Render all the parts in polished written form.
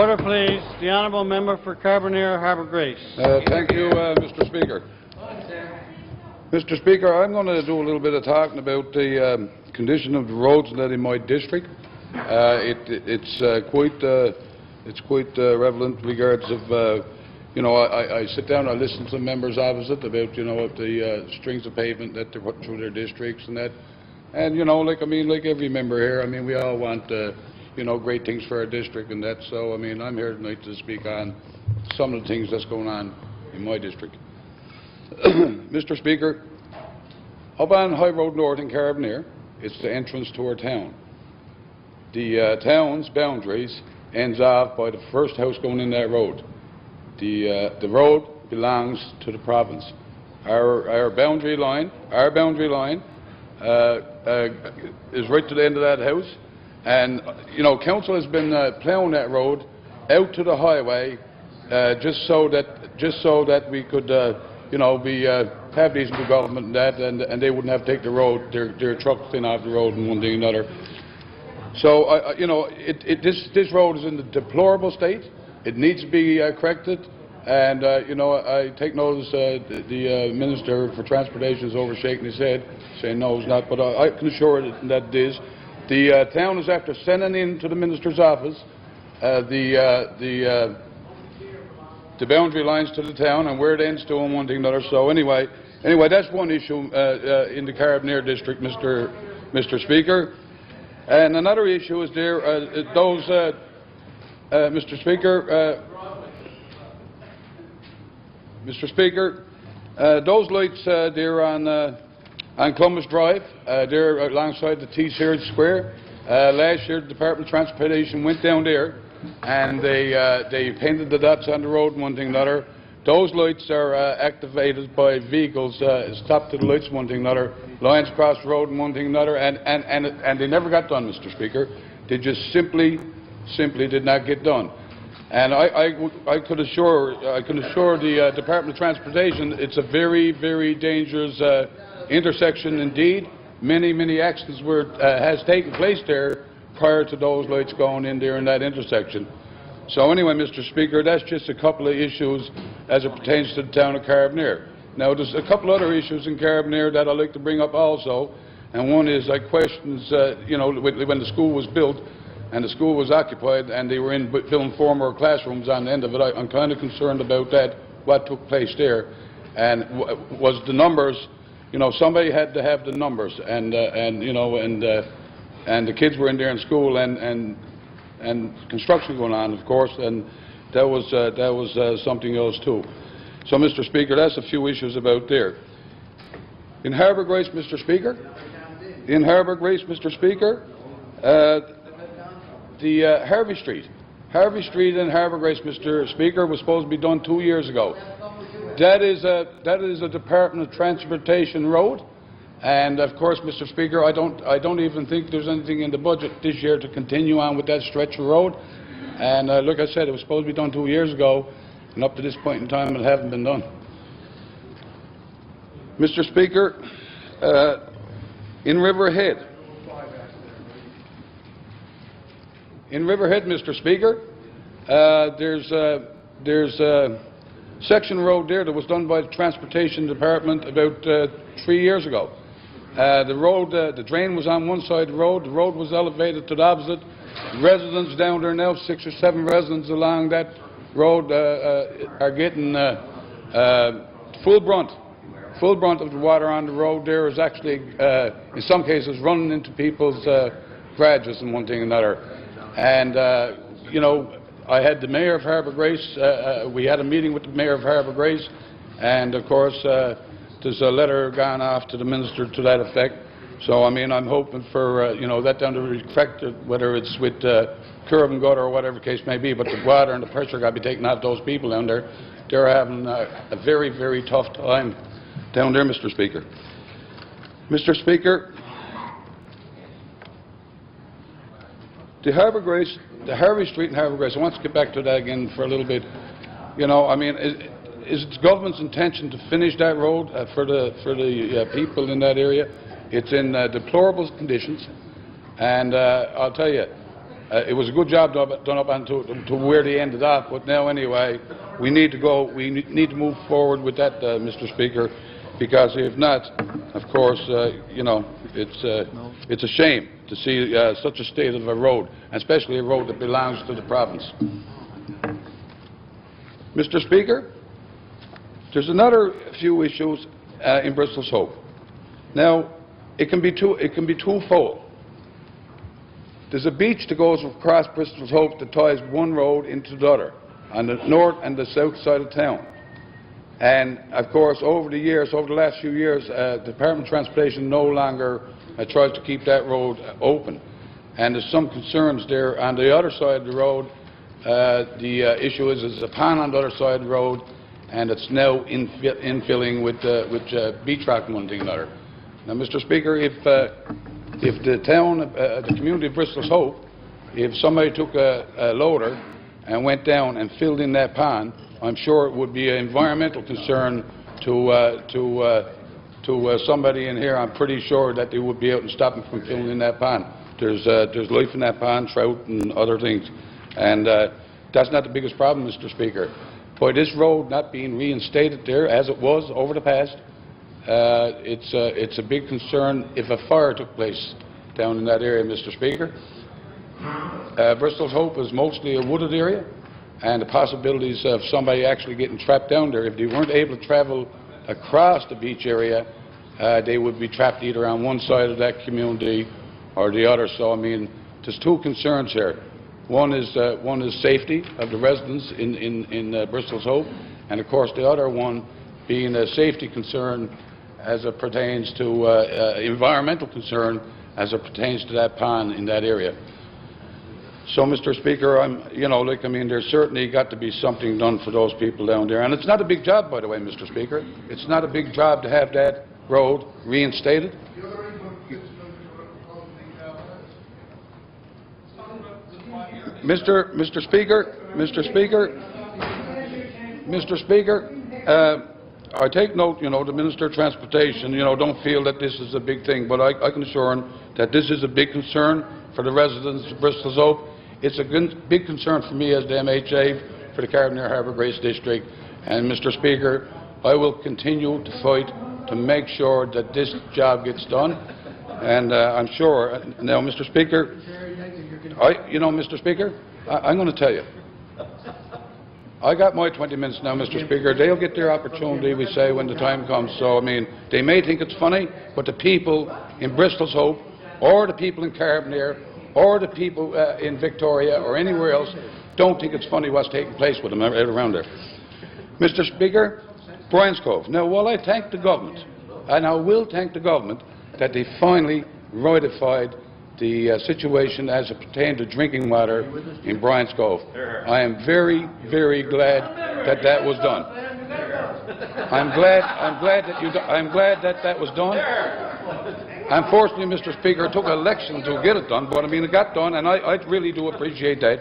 Order, please. The Honourable Member for Carbonear-Harbour Grace. Thank you, Mr. Speaker. Mr. Speaker, I'm going to do a little bit of talking about the condition of the roads and that in my district. It's quite relevant regards of, I sit down, I listen to members opposite about, the strings of pavement that they're putting through their districts and that. And, like every member here, we all want, great things for our district and that. So, I'm here tonight to speak on some of the things that's going on in my district. Mr. Speaker, up on High Road North in Carbonear, it's the entrance to our town. The town's boundaries ends off by the first house going in that road. The road belongs to the province. Our boundary line is right to the end of that house, and council has been ploughing that road out to the highway just so that we could have decent development and that, and they wouldn't have to take the road, their trucks in off the road and one thing and another. So this road is in a deplorable state. It needs to be corrected, and I take notice the Minister for Transportation is over shaking his head, saying no, it's not. But I can assure you that it is. The town is after sending in to the Minister's office the boundary lines to the town and where it ends to and one thing or another. So anyway, that's one issue in the Carbonear district, Mr. Speaker. And another issue is there Mr. Speaker, those lights there on Columbus Drive, there alongside the T-Series Square. Last year, the Department of Transportation went down there and they painted the dots on the road and one thing and another. Those lights are activated by vehicles, stop to the lights one thing and another, lines across the road and one thing and another, and they never got done, Mr. Speaker. They just simply did not get done. And I could assure the Department of Transportation it's a very, very dangerous intersection indeed. Many accidents has taken place there prior to those lights going in there in that intersection. So anyway, Mr. Speaker, that's just a couple of issues as it pertains to the town of Carbonear. Now, there's a couple other issues in Carbonear that I'd like to bring up also, and one is questions, when the school was built and the school was occupied and they were building 4 more classrooms on the end of it. I'm kind of concerned about that, what took place there, and was the numbers. Somebody had to have the numbers, and the kids were in there in school and construction going on, of course, and that was something else too. So, Mr. Speaker, that's a few issues about there. In Harbour Grace, Mr. Speaker, the Harvey Street in Harbour Grace, Mr. Speaker, was supposed to be done 2 years ago. That is a Department of Transportation road, and of course, Mr. Speaker, I don't even think there's anything in the budget this year to continue on with that stretch of road. And like I said, it was supposed to be done 2 years ago, and up to this point in time, it hasn't been done. Mr. Speaker, in Riverhead, Mr. Speaker, there's a section road there that was done by the Transportation Department about 3 years ago. The drain was on one side of the road was elevated to the opposite. Residents down there now, 6 or 7 residents along that road are getting full brunt of the water on the road. There is actually, in some cases, running into people's garages and one thing and another. And, I had the Mayor of Harbour Grace, we had a meeting with the Mayor of Harbour Grace, and of course there's a letter gone off to the Minister to that effect. So I'm hoping for that down to be corrected, whether it's with curb and gutter or whatever the case may be, but the water and the pressure got to be taken off those people down there. They're having a very, very tough time down there, Mr. Speaker. Mr. Speaker, the Harvey Street in Harbour Grace, I want to get back to that again for a little bit. Is it the government's intention to finish that road for the people in that area? It's in deplorable conditions, and I'll tell you, It was a good job done up to where they ended up, but now anyway, we need to move forward with that, Mr. Speaker, because if not, of course, it's a shame to see such a state of a road, especially a road that belongs to the province. Mr. Speaker, there's another few issues in Bristol's Hope. Now, it can be twofold. There's a beach that goes across Bristol's Hope that ties one road into the other, on the north and the south side of town. And of course, over the last few years, the Department of Transportation no longer tries to keep that road open. And there's some concerns there on the other side of the road. The issue is there's a pond on the other side of the road, and it's now infilling with beach rock and one thing and another. Now, Mr. Speaker, if the town, the community of Bristol's Hope, if somebody took a loader and went down and filled in that pond, I'm sure it would be an environmental concern to somebody in here. I'm pretty sure that they would be able to stop them from filling in that pond. There's life in that pond, trout and other things, and that's not the biggest problem, Mr. Speaker. By this road not being reinstated there as it was over the past, it's a big concern if a fire took place down in that area, Mr. Speaker. Bristol's Hope is mostly a wooded area, and the possibilities of somebody actually getting trapped down there, if they weren't able to travel across the beach area, they would be trapped either on one side of that community or the other. So, I mean, there's two concerns here. One is safety of the residents in Bristol's Hope, and of course the other one being a safety concern as it pertains to environmental concern as it pertains to that pond in that area. So, Mr. Speaker, there's certainly got to be something done for those people down there. And it's not a big job, by the way, Mr. Speaker. It's not a big job to have that road reinstated. Mr. Speaker, I take note, the Minister of Transportation, don't feel that this is a big thing, but I can assure him that this is a big concern for the residents of Bristol's Hope. It's a big concern for me as the MHA for the Carbonear-Harbour Grace District. And, Mr. Speaker, I will continue to fight to make sure that this job gets done. And I'm sure, now, Mr. Speaker, Mr. Speaker, I'm going to tell you. I got my 20 minutes now, Mr. Speaker. They'll get their opportunity, we say, when the time comes. So, I mean, they may think it's funny, but the people in Bristol's Hope, or the people in Carbonear, or the people in Victoria, or anywhere else, don't think it's funny what's taking place with them right around there. Mr. Speaker, Brian's Cove. Now, while I thank the government, and I will thank the government, that they finally rightified the situation as it pertained to drinking water in Brian's Cove. I am very, very glad that that was done. I'm glad that was done. Unfortunately, Mr. Speaker, it took an election to get it done, but I mean it got done, and I really do appreciate that.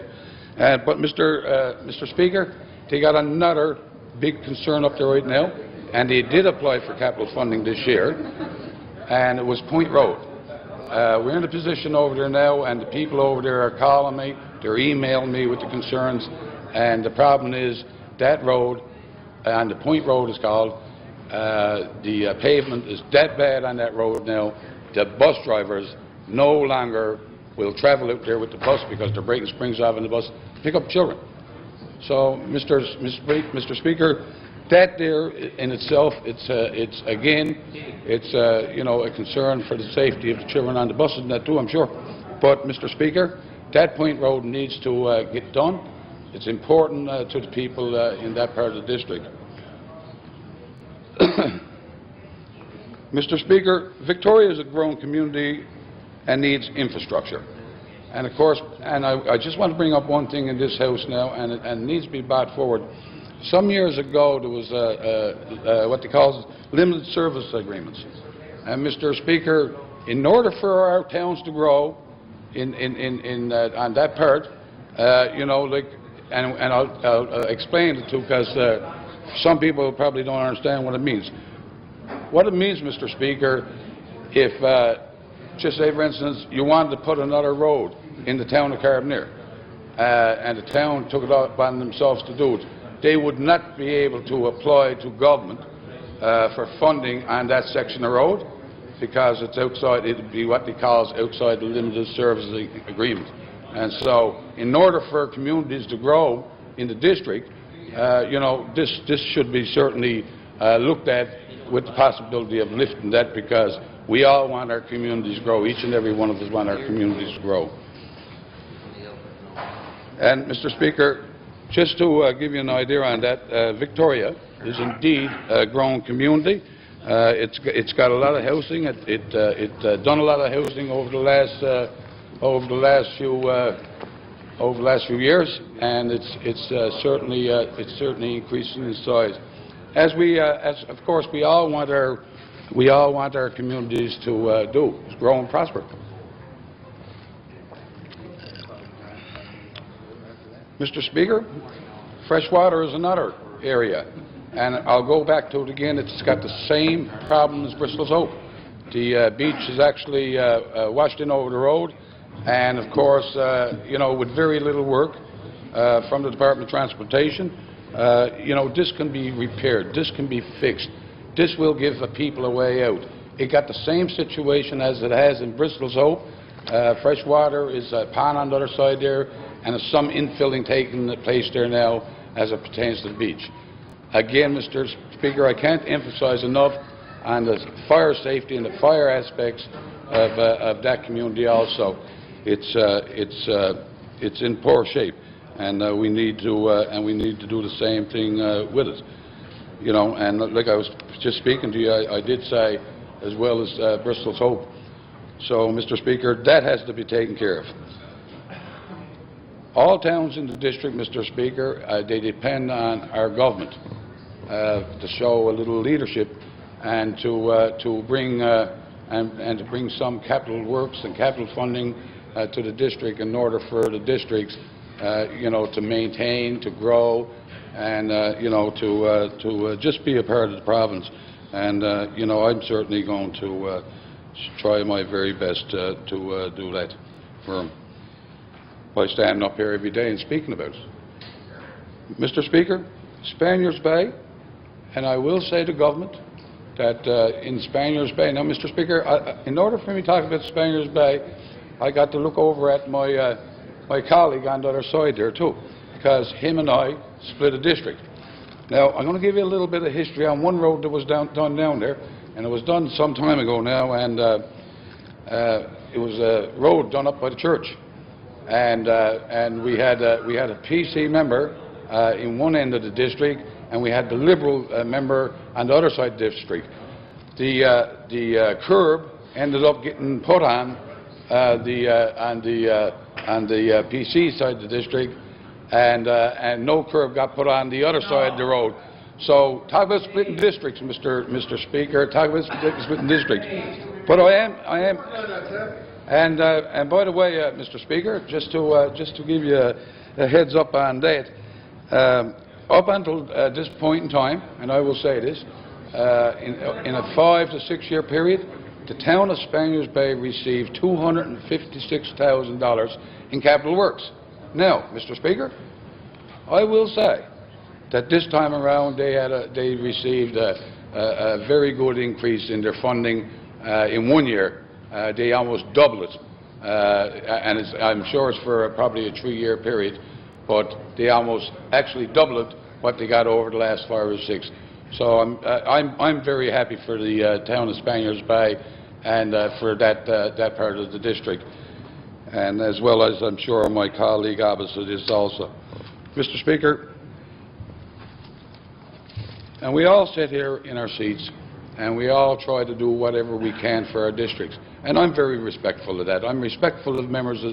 But Mr. Speaker, they got another big concern up there right now, and they did apply for capital funding this year, and it was Point Road. We're in a position over there now, and the people over there are calling me, they're emailing me with the concerns, and the problem is that road, and the Point Road is called, the pavement is that bad on that road now, the bus drivers no longer will travel out there with the bus because they're breaking springs off in the bus to pick up children. So, Mr. Speaker, that there in itself, it's a concern for the safety of the children on the buses and that too, I'm sure. But, Mr. Speaker, that Point Road needs to get done. It's important to the people in that part of the district. Mr. Speaker, Victoria is a growing community and needs infrastructure. And of course, I just want to bring up one thing in this House now, and it needs to be brought forward. Some years ago, there was what they call limited service agreements. And Mr. Speaker, in order for our towns to grow on that part, and I'll explain it too, because some people probably don't understand what it means. What it means, Mr. Speaker, if just say, for instance, you wanted to put another road in the town of Carbonear, and the town took it upon themselves to do it, they would not be able to apply to government for funding on that section of road, because it's outside, it would be what they call outside the limited services agreement. And so, in order for communities to grow in the district, you know, this should be certainly looked at with the possibility of lifting that, because we all want our communities to grow. Each and every one of us want our communities to grow. And, Mr. Speaker, just to give you an idea on that, Victoria is indeed a growing community. It's got a lot of housing. It's done a lot of housing over the last few years, and it's certainly increasing in size. As of course we all want our communities to grow and prosper. Mr. Speaker, fresh water is another area, and I'll go back to it again. It's got the same problem as Bristol's Hope. The beach is actually washed in over the road, and of course, you know, with very little work from the Department of Transportation, you know, this can be repaired, this can be fixed, this will give the people a way out. It got the same situation as it has in Bristol's Hope. Fresh water is a pond on the other side there, and there's some infilling taking place there now as it pertains to the beach. Again, Mr. Speaker, I can't emphasize enough on the fire safety and the fire aspects of that community also. It's in poor shape, and we need to do the same thing with it. You know, and like I was just speaking to you, I did say as well as Bristol's Hope. So, Mr. Speaker, that has to be taken care of. All towns in the district, Mr. Speaker, they depend on our government to show a little leadership and to bring some capital works and capital funding to the district in order for the districts, you know, to maintain, to grow, and you know, to just be a part of the province. And you know, I'm certainly going to try my very best to do that for them by standing up here every day and speaking about it. Mr. Speaker, Spaniards Bay, and I will say to government that in Spaniards Bay, now, Mr. Speaker, in order for me to talk about Spaniards Bay, I got to look over at my colleague on the other side there too, because him and I split a district. Now, I'm going to give you a little bit of history on one road that was done down there, and it was done some time ago now, and it was a road done up by the church, and we had a PC member in one end of the district, and we had the Liberal member on the other side of the district. The curb ended up getting put on the PC side of the district, and no curb got put on the other side of the road. So talk about splitting districts, Mr. Speaker. Talk about splitting districts. But I am. And by the way, Mr. Speaker, just to give you a heads up on that, up until this point in time, and I will say this, in a 5 to 6 year period, the town of Spaniards Bay received $256,000 in capital works. Now, Mr. Speaker, I will say that this time around they received a very good increase in their funding in 1 year. They almost doubled it, and I'm sure it's for probably a 3 year period, but they almost actually doubled it what they got over the last 5 or 6. So I'm very happy for the town of Spaniards Bay and for that part of the district, and as well as I'm sure my colleague opposite is also. Mr. Speaker, and we all sit here in our seats and we all try to do whatever we can for our districts, and I'm very respectful of that. I'm respectful of members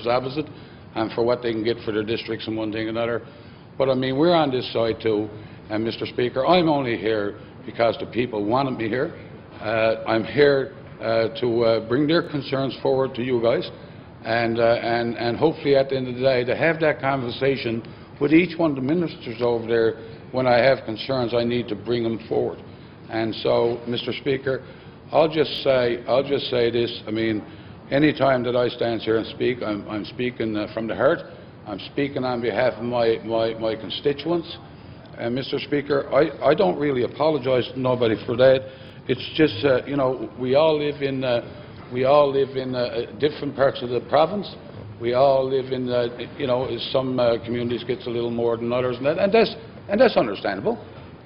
opposite and for what they can get for their districts and one thing and another. But I mean, we're on this side too, and Mr. Speaker, I'm only here because the people wanted me here. I'm here to bring their concerns forward to you guys, and hopefully at the end of the day to have that conversation with each one of the ministers over there. When I have concerns, I need to bring them forward. And so, Mr. Speaker, I'll just say this. I mean, any time that I stand here and speak, I'm speaking from the heart. I'm speaking on behalf of my constituents. And Mr. Speaker, I don't really apologise to nobody for that. It's just you know, we all live in different parts of the province. We all live in you know, some communities gets a little more than others, and that's understandable.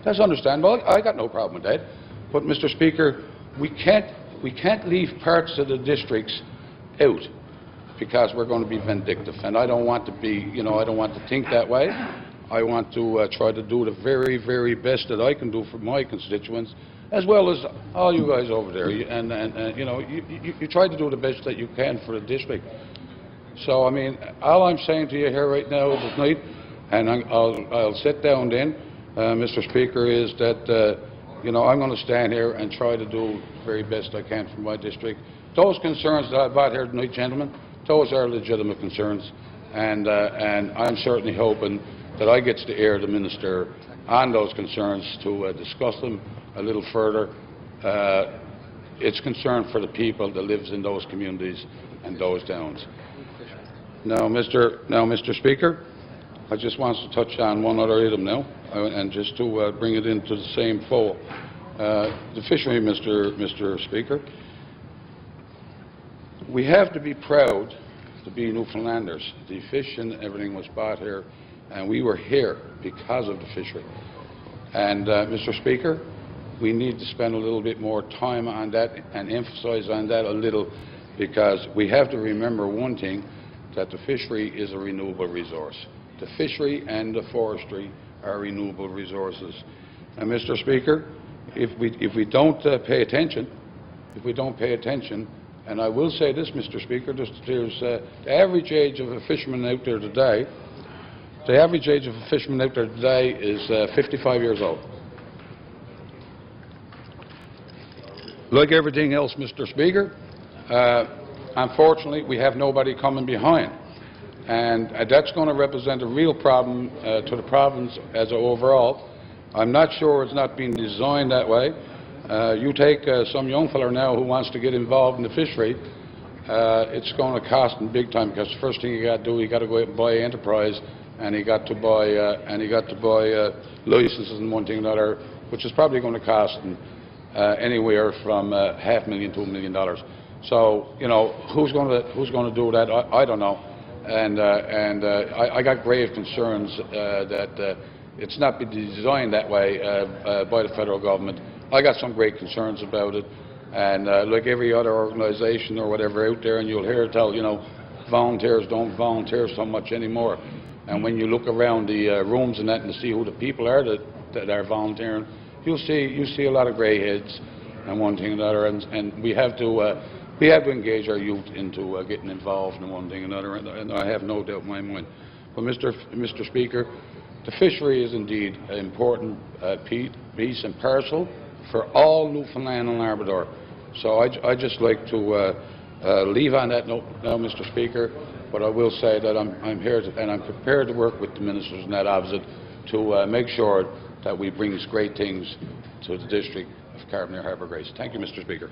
That's understandable. I got no problem with that. But Mr. Speaker, we can't leave parts of the districts out because we're going to be vindictive, and I don't want to be, you know, I don't want to think that way. I want to try to do the very, very best that I can do for my constituents, as well as all you guys over there. And you know, you try to do the best that you can for the district. So I mean, all I'm saying to you here right now is tonight, and I'll sit down then, Mr. Speaker, is that you know, I'm going to stand here and try to do the very best I can for my district. Those concerns that I brought here tonight, gentlemen, those are legitimate concerns, and I'm certainly hoping that I get to air the Minister on those concerns to discuss them a little further. It's concern for the people that lives in those communities and those towns. Now, Mr. Speaker, I just want to touch on one other item now, and just to bring it into the same fold. The fishery, Mr. Speaker. We have to be proud to be Newfoundlanders. The fish and everything was bought here, and we were here because of the fishery. And Mr. Speaker, we need to spend a little bit more time on that and emphasise on that a little, because we have to remember one thing, that the fishery is a renewable resource. The fishery and the forestry are renewable resources. And Mr. Speaker, if we don't pay attention, and I will say this, Mr. Speaker, there's the average age of a fisherman out there today. The average age of a fisherman out there today is 55 years old. Like everything else, Mr. Speaker, unfortunately, we have nobody coming behind. And that's going to represent a real problem to the province as an overall. I'm not sure it's not being designed that way. You take some young fella now who wants to get involved in the fishery, it's going to cost him big time, because the first thing you got to do, you got to go out and buy enterprise, and he got to buy licenses and one thing and another, which is probably going to cost him anywhere from $500,000 to $1 million. So you know, who's going to do that? I don't know. And I got grave concerns that it's not been designed that way by the federal government. I got some great concerns about it, and like every other organisation or whatever out there, and you'll hear it tell, you know, volunteers don't volunteer so much anymore. And when you look around the rooms and that and see who the people are that are volunteering, you see a lot of grey heads and one thing and another, and we have to engage our youth into getting involved in one thing and another, and I have no doubt in my mind. But Mr. Speaker, the fishery is indeed an important piece and parcel for all Newfoundland and Labrador. So I just like to leave on that note now, Mr. Speaker, but I will say that I'm here and I'm prepared to work with the ministers in that opposite to make sure that we bring these great things to the District of Carbonear-Harbour Grace. Thank you, Mr. Speaker.